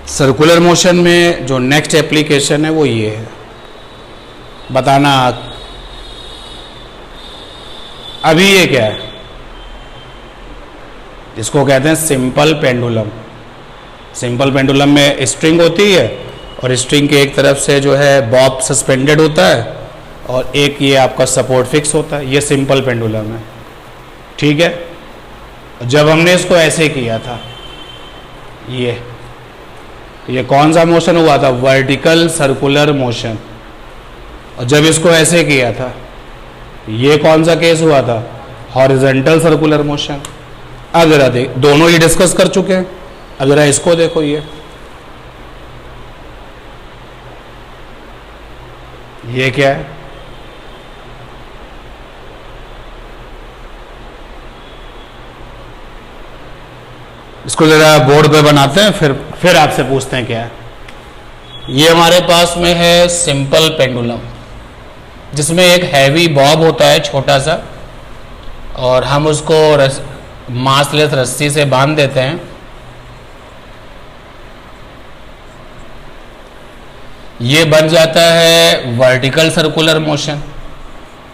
Circular motion में जो next application है वो ये है, बताना अभी ये क्या है। इसको कहते हैं सिंपल पेंडुलम। सिंपल पेंडुलम में स्ट्रिंग होती है और स्ट्रिंग के एक तरफ से जो है बॉब सस्पेंडेड होता है और एक ये आपका सपोर्ट फिक्स होता है। ये सिंपल पेंडुलम है, ठीक है। जब हमने इसको ऐसे किया था, ये कौन सा मोशन हुआ था? Vertical circular motion. और जब इसको ऐसे किया था, ये कौन सा केस हुआ था? Horizontal circular motion. अगर दोनों ही डिस्कस कर चुके हैं। अगर इसको देखो, ये क्या है? इसको जरा बोर्ड पे बनाते हैं, फिर आपसे पूछते हैं क्या है। ये हमारे पास में है सिंपल पेंडुलम, जिसमें एक हैवी बॉब होता है छोटा सा, और हम उसको मासलेस रस्सी से बांध देते हैं। ये बन जाता है वर्टिकल सर्कुलर मोशन,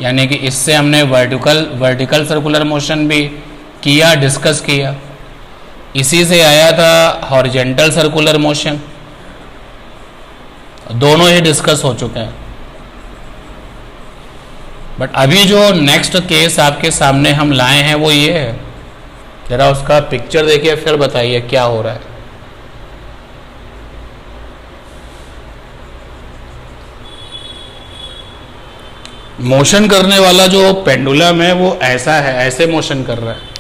यानी कि इससे हमने वर्टिकल सर्कुलर मोशन भी किया, डिस्कस किया। इसी से आया था हॉरिजॉन्टल सर्कुलर मोशन, दोनों ही डिस्कस हो चुके हैं। बट अभी जो नेक्स्ट केस आपके सामने हम लाए हैं वो ये है। जरा उसका पिक्चर देखिए, फिर बताइए क्या हो रहा है। मोशन करने वाला जो पेंडुलम है वो ऐसा है, ऐसे मोशन कर रहा है।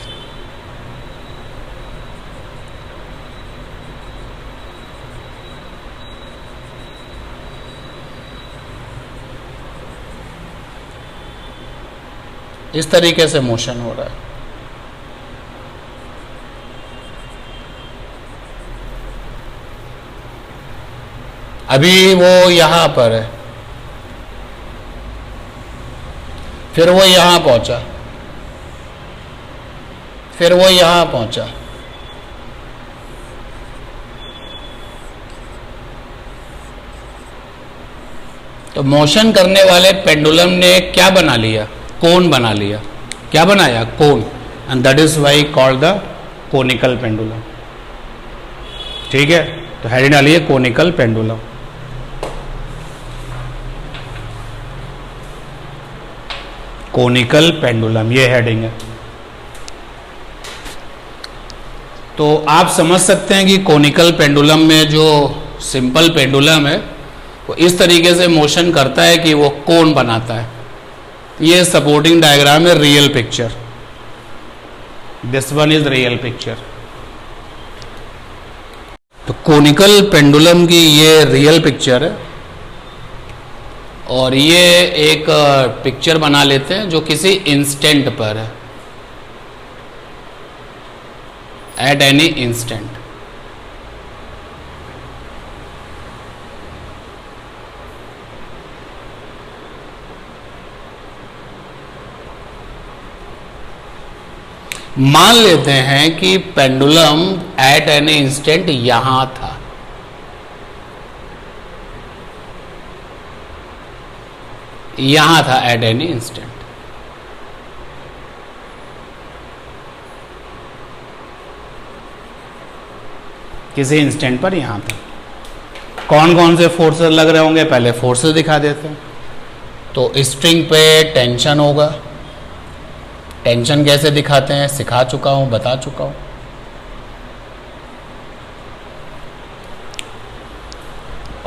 इस तरीके से मोशन हो रहा है। अभी वो यहां पर है, फिर वो यहां पहुंचा, फिर वो यहां पहुंचा। तो मोशन करने वाले पेंडुलम ने क्या बना लिया? कोन बना लिया। क्या बनाया? Cone. And that is why called the conical pendulum. ठीक है, तो हेडिंग डालिए कोनिकल पेंडुलम। कोनिकल पेंडुलम, ये हेडिंग है। तो आप समझ सकते हैं कि कोनिकल पेंडुलम में जो सिंपल पेंडुलम है वो इस तरीके से मोशन करता है कि वो कोन बनाता है। ये सपोर्टिंग डायग्राम है, real picture. This one is real picture. तो कोनिकल पेंडुलम की ये रियल पिक्चर है, और ये एक पिक्चर बना लेते हैं जो किसी इंस्टेंट पर है, एट एनी इंस्टेंट। मान लेते हैं कि पेंडुलम एट एनी इंस्टेंट यहां था। यहां था एट एनी इंस्टेंट। किसी इंस्टेंट पर यहां था। कौन कौन से फोर्सेस लग रहे होंगे, पहले फोर्सेस दिखा देते हैं। तो स्ट्रिंग पे टेंशन होगा। टेंशन कैसे दिखाते हैं सिखा चुका हूं, बता चुका हूं।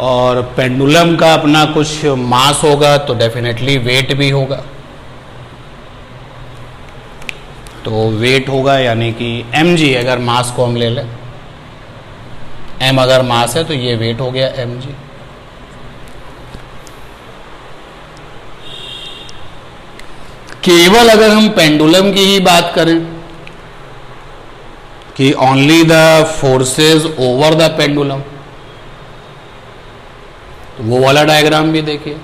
और पेंडुलम का अपना कुछ मास होगा, तो डेफिनेटली वेट भी होगा। तो वेट होगा, यानी कि mg, अगर मास को हम ले लें, m अगर मास है तो ये वेट हो गया mg। केवल अगर हम पेंडुलम की ही बात करें कि only the forces over the pendulum, तो वो वाला डायग्राम भी देखिए।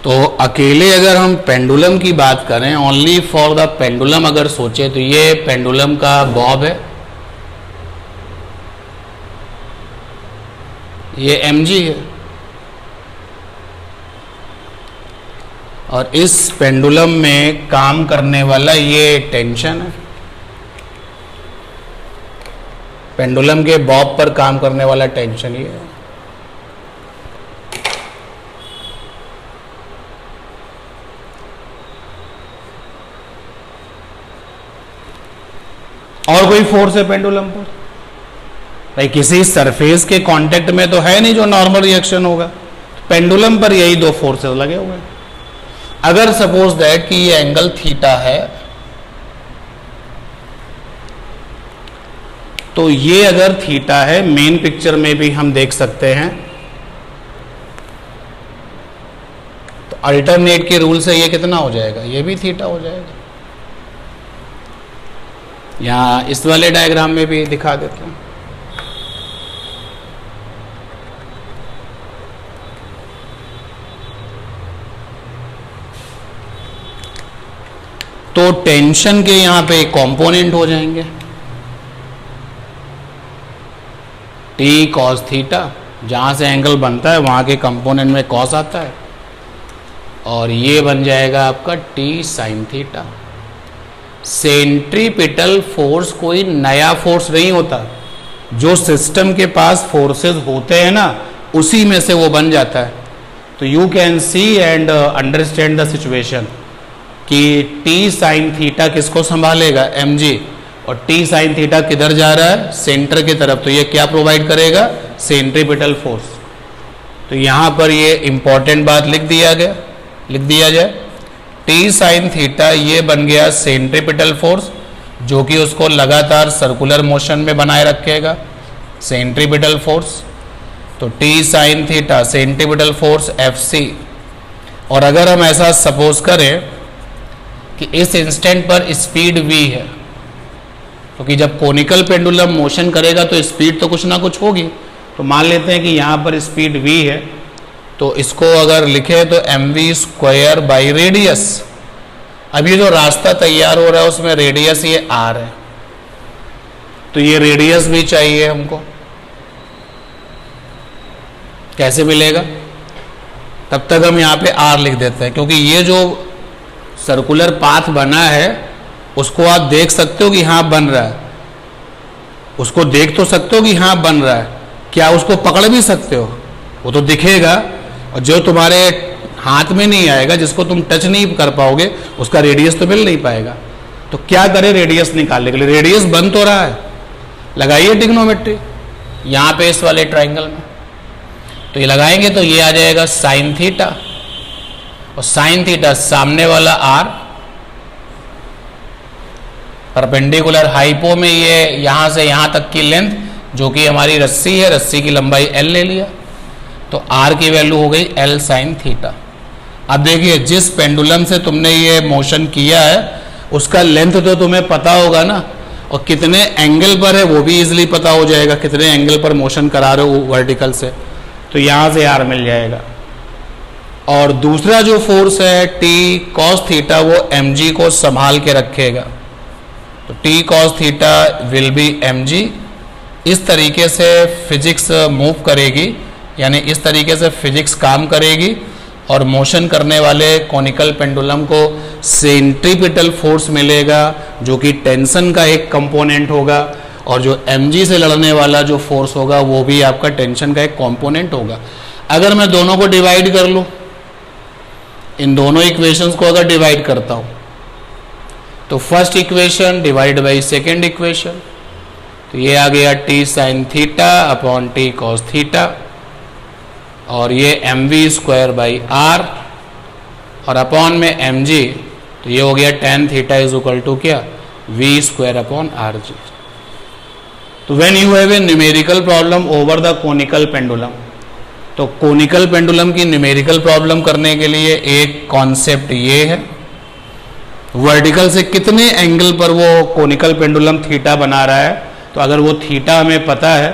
तो अकेले अगर हम पेंडुलम की बात करें, ओनली फॉर द पेंडुलम अगर सोचे, तो ये पेंडुलम का बॉब है, ये mg है, और इस पेंडुलम में काम करने वाला ये टेंशन है। पेंडुलम के बॉब पर काम करने वाला टेंशन ये है। और कोई फोर्स है पेंडुलम पर? भाई किसी सरफेस के कांटेक्ट में तो है नहीं जो नॉर्मल रिएक्शन होगा। पेंडुलम पर यही दो फोर्सेस लगे हुए हैं। अगर सपोज दैट कि ये एंगल थीटा है, तो ये अगर थीटा है, मेन पिक्चर में भी हम देख सकते हैं, तो अल्टरनेट के रूल से ये कितना हो जाएगा, ये भी थीटा हो जाएगा। यहां इस वाले डायग्राम में भी दिखा देते हैं। तो टेंशन के यहां पे कंपोनेंट हो जाएंगे टी कॉस थीटा, जहां से एंगल बनता है वहां के कंपोनेंट में कॉस आता है, और ये बन जाएगा आपका T sine theta. Centripetal force कोई नया फोर्स नहीं होता, जो सिस्टम के पास फोर्सेस होते हैं ना, उसी में से वो बन जाता है। तो you can see and understand the situation कि टी साइन थीटा किसको संभालेगा, mg, और टी साइन थीटा किधर जा रहा है, सेंटर की तरफ। तो ये क्या प्रोवाइड करेगा, सेंट्रीपिटल फोर्स। तो यहां पर ये इंपॉर्टेंट बात लिख दिया जाए, टी साइन थीटा ये बन गया सेंट्रीपिटल फोर्स, जो कि उसको लगातार सर्कुलर मोशन में बनाए रखेगा, सेंट्रीपिटल फोर्स। तो T sine theta centripetal force Fc। और अगर हम ऐसा सपोज करें कि इस इंस्टेंट पर स्पीड v है, क्योंकि जब कोनिकल पेंडुलम मोशन करेगा तो स्पीड तो कुछ ना कुछ होगी। तो मान लेते हैं कि यहाँ पर स्पीड v है, तो इसको अगर लिखे तो mv² बाई रेडियस। अब ये जो रास्ता तैयार हो रहा है उसमें रेडियस ये r है, तो ये रेडियस भी चाहिए हमको। कैसे मिलेगा, तब तक हम यहाँ पे r लिख देते हैं, क्योंकि ये जो सर्कुलर पाथ बना है उसको आप देख सकते हो कि हाँ बन रहा है, उसको देख तो सकते हो कि हाँ बन रहा है, क्या उसको पकड़ भी सकते हो, वो तो दिखेगा। और जो तुम्हारे हाथ में नहीं आएगा, जिसको तुम टच नहीं कर पाओगे, उसका रेडियस तो मिल नहीं पाएगा। तो क्या करें रेडियस निकालने के लिए, रेडियस बन तो रहा है, लगाइए ट्रिग्नोमेट्री यहाँ पे इस वाले ट्राइंगल में। तो ये लगाएंगे तो ये आ जाएगा साइन थीटा, और साइन थीटा सामने वाला r, परपेंडिकुलर हाइपो में ये यहां से यहां तक की लेंथ जो कि हमारी रस्सी है, रस्सी की लंबाई l ले लिया, तो r की वैल्यू हो गई l साइन थीटा। अब देखिए जिस पेंडुलम से तुमने ये मोशन किया है उसका लेंथ तो तुम्हें पता होगा ना, और कितने एंगल पर है वो भी इजीली पता हो जाएगा, कितने एंगल पर मोशन करा रहे हो वर्टिकल से, तो यहां से r मिल जाएगा। और दूसरा जो फोर्स है टी कॉस थीटा, वो mg को संभाल के रखेगा, तो T cos theta will be mg। इस तरीके से फिजिक्स मूव करेगी, यानी इस तरीके से फिजिक्स काम करेगी, और मोशन करने वाले कॉनिकल पेंडुलम को सेंट्रीपिटल फोर्स मिलेगा, जो कि टेंशन का एक कंपोनेंट होगा, और जो mg से लड़ने वाला जो फोर्स होगा वो भी आपका टेंशन का एक कंपोनेंट होगा। अगर मैं दोनों को डिवाइड कर लूं, इन दोनों इक्वेशंस को अगर डिवाइड करता हूं, तो first equation divide by second equation, तो ये आ गया T sine theta upon T cos theta, और ये mv² बाई r, और अपॉन में mg, तो ये हो गया tan theta is equal to क्या, v² अपॉन rg। तो when you have a numerical problem over the conical pendulum, तो कोनिकल पेंडुलम की न्यूमेरिकल प्रॉब्लम करने के लिए एक कॉन्सेप्ट ये है, वर्टिकल से कितने एंगल पर वो कोनिकल पेंडुलम थीटा बना रहा है। तो अगर वो थीटा हमें पता है,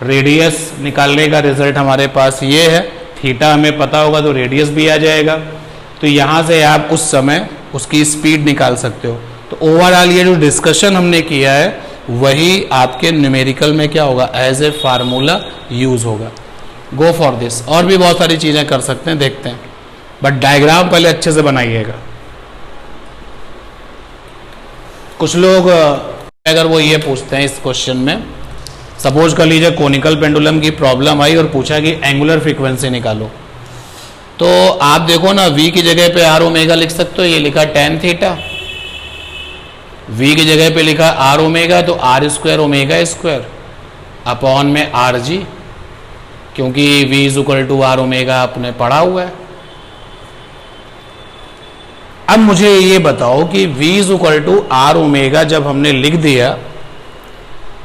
रेडियस निकालने का रिजल्ट हमारे पास ये है, थीटा हमें पता होगा तो रेडियस भी आ जाएगा। तो यहाँ से आप उस समय उसकी स्पीड निकाल सकते हो। तो ओवरऑल ये जो डिस्कशन हमने किया है वही आपके न्यूमेरिकल में क्या होगा, एज ए फार्मूला यूज होगा। Go for this. और भी बहुत सारी चीज़ें कर सकते हैं, देखते हैं, बट डायग्राम पहले अच्छे से बनाइएगा। कुछ लोग अगर वो ये पूछते हैं इस क्वेश्चन में, सपोज कर लीजिए कोनिकल पेंडुलम की प्रॉब्लम आई और पूछा कि एंगुलर फ्रीक्वेंसी निकालो, तो आप देखो ना v की जगह पे r ओमेगा लिख सकते हो, ये लिखा tan थीटा, v की जगह पे लिखा r ओमेगा, तो r square omega square upon में आर जी, क्योंकि v is equal to r omega आपने पढ़ा हुआ है। अब मुझे ये बताओ कि v is equal to r omega जब हमने लिख दिया,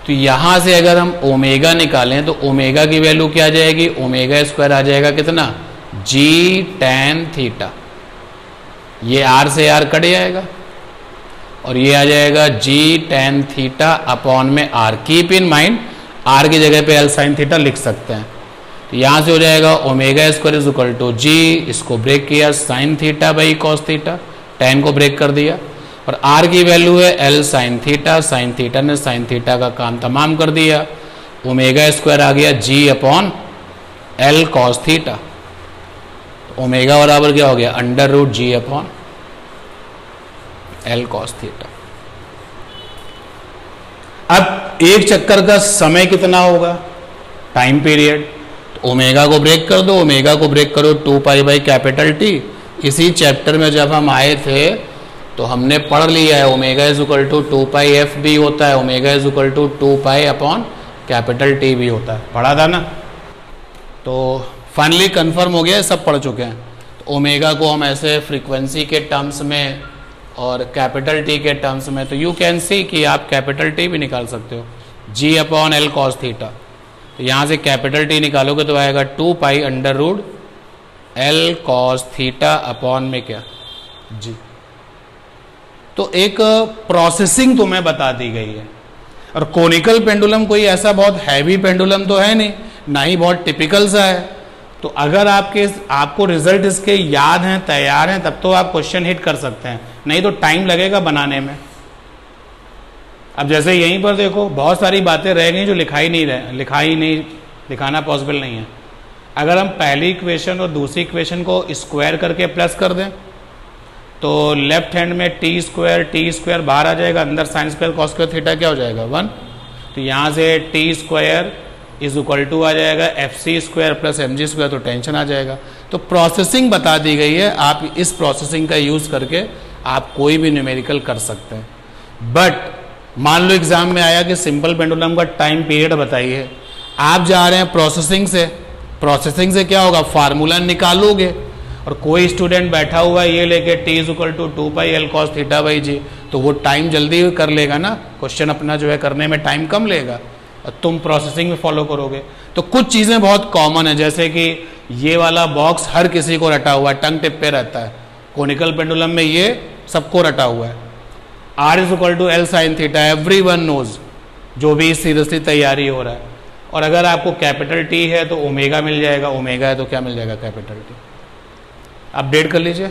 तो यहां से अगर हम ओमेगा निकालें तो ओमेगा की वैल्यू क्या आ जाएगी, ओमेगा स्क्वायर आ जाएगा कितना, g tan थीटा, ये r से r कट जाएगा और ये आ जाएगा g tan थीटा अपॉन में r। Keep in mind r की जगह पे l sin थीटा लिख सकते हैं। तो यहां से हो जाएगा omega square is equal to g, इसको ब्रेक किया sin theta by cos theta, tan को ब्रेक कर दिया, और r की वैल्यू है l sin theta, sin theta ने sin थीटा का काम तमाम कर दिया, ओमेगा स्क्वायर आ गया g upon l cos theta, omega बराबर क्या हो गया, अंडर रूट जी अपॉन एल कॉस थीटा। अब एक चक्कर का समय कितना होगा, टाइम पीरियड, तो ओमेगा को ब्रेक कर दो, ओमेगा को ब्रेक करो 2 पाई बाई कैपिटल टी। इसी चैप्टर में जब हम आए थे तो हमने पढ़ लिया है omega is equal to 2 pi f भी होता है, omega is equal to 2 pi upon capital T भी होता है, पढ़ा था ना। तो फाइनली कंफर्म हो गया, सब पढ़ चुके हैं। तो ओमेगा को हम ऐसे फ्रीक्वेंसी के टर्म्स में और कैपिटल टी के टर्म्स में, तो यू कैन सी कि आप कैपिटल टी भी निकाल सकते हो, जी अपॉन एल कॉस थीटा। तो यहाँ से कैपिटल टी निकालोगे तो आएगा 2 pi under root L cos theta upon में क्या, जी। तो एक प्रोसेसिंग तुम्हें बता दी गई है। और कोनिकल पेंडुलम कोई ऐसा बहुत हैवी पेंडुलम तो है नहीं, ना ही बहुत टिपिकल सा है। तो अगर आपको रिजल्ट इसके याद हैं, तैयार हैं, तब तो आप क्वेश्चन हिट कर सकते हैं, नहीं तो टाइम लगेगा बनाने में। अब जैसे यहीं पर देखो बहुत सारी बातें रह गई जो लिखाना पॉसिबल नहीं है। अगर हम पहली इक्वेशन और दूसरी इक्वेशन को स्क्वायर करके प्लस कर दें तो लेफ्ट हैंड में टी स्क्वायर बाहर आ जाएगा, अंदर sine square cos square theta क्या हो जाएगा 1। तो यहाँ से T square is equal to आ जाएगा F C square plus M G square, तो टेंशन आ जाएगा। तो प्रोसेसिंग बता दी गई है, आप इस प्रोसेसिंग का यूज करके आप कोई भी न्यूमेरिकल कर सकते हैं। बट मान लो एग्जाम में आया कि सिंपल पेंडुलम का टाइम पीरियड बताइए, आप जा रहे हैं प्रोसेसिंग से क्या होगा, फार्मूला निकालोगे, और कोई स्टूडेंट बैठा हुआ है ये लेके T is equal to 2 pi L cos theta by g, तो वो टाइम जल्दी कर लेगा ना, क्वेश्चन अपना जो है करने में टाइम कम लेगा, और तुम प्रोसेसिंग में फॉलो करोगे। तो कुछ चीज़ें बहुत कॉमन है, जैसे कि ये वाला बॉक्स हर किसी को रटा हुआ है, टंग टिप पे रहता है, कोनिकल पेंडुलम में ये सबको रटा हुआ है, r is equal to l sine theta, everyone knows, जो भी सीरियसली तैयारी हो रहा है। और अगर आपको कैपिटल टी है तो ओमेगा मिल जाएगा, ओमेगा है तो क्या मिल जाएगा, कैपिटल टी। अपडेट कर लीजिए।